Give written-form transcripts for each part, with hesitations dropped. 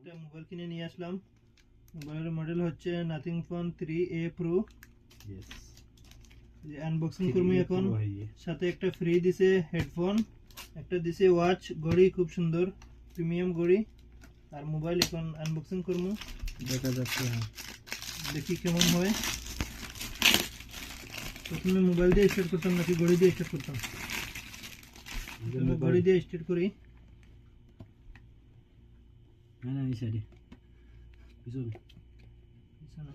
একটা মোবাইল কিনে নিয়ে আসলাম। মোবাইলের মডেল হচ্ছে nothing phone 3A Pro। Unboxing করবো এখন। সাথে একটা ফ্রি দিছে হেডফোন, একটা দিছে ওয়াচ, ঘড়ি খুব সুন্দর প্রিমিয়াম ঘড়ি। আর মোবাইল এখন আনবক্সিং করবো, দেখা যাচ্ছে। দেখি কেমন হয়। প্রথমে মোবাইল দিয়ে স্টার্ট করতাম নাকি ঘড়ি দিয়ে স্টার্ট করতাম? ঘড়ি দিয়ে স্টার্ট করি। না এই সাইডে পিছনে পিছনে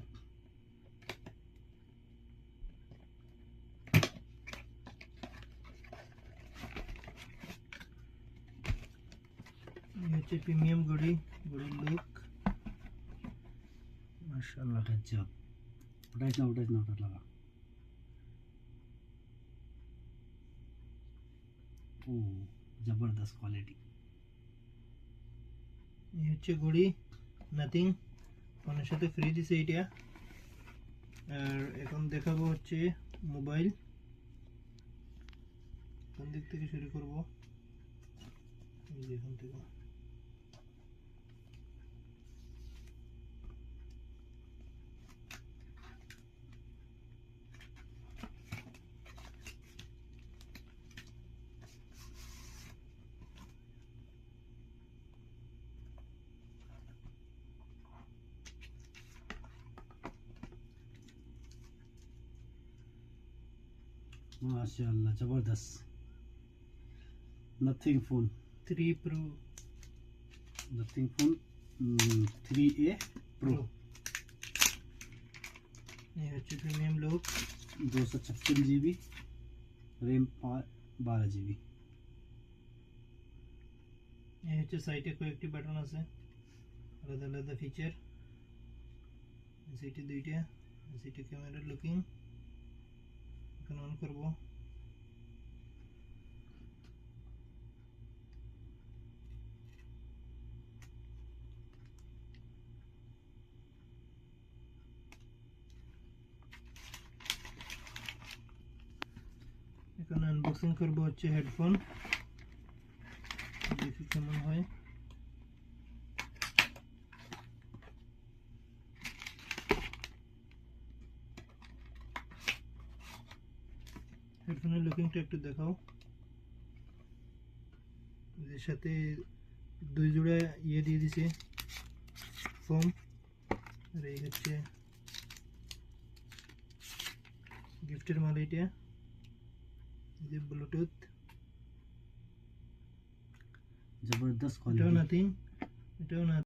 এই হচ্ছে প্রিমিয়াম ঘড়ি, ঘড়ির লুক মাশাআল্লাহ। আচ্ছা উঠাইস না ওটা লাগা। ও জবরদস্ত কোয়ালিটি। এই হচ্ছে ঘড়ি নাথিং ফোনের সাথে ফ্রি দিছে এটা। আর এখন দেখাবো হচ্ছে মোবাইল। কোন দিক থেকে শুরু করব? এই যে এখান থেকে। माशाअल्लाह जबरदस्त। Nothing phone 3 Pro, nothing phone 3A Pro। ये হচ্ছে premium look. 256 GB RAM 12 GB। এই হচ্ছে সাইডে কয়েকটি বাটন আছে, আলাদা আলাদা ফিচার। সাইডে দুইটা, সাইডে ক্যামেরা লুকিং। এখন অন করব। এখন আনবক্সিং করব হচ্ছে হেডফোন, দেখি কেমন হয়। হেডফোনের লুকিংটা একটু দেখাও। এর সাথে দুই জোড়া ইয়ে দিয়ে দিছে ফোম। আর এই হচ্ছে গিফটের মাল। এটা যে ব্লুটুথ, जबरदस्त এটাও क्वालिटी। নাথিং, এটাও না।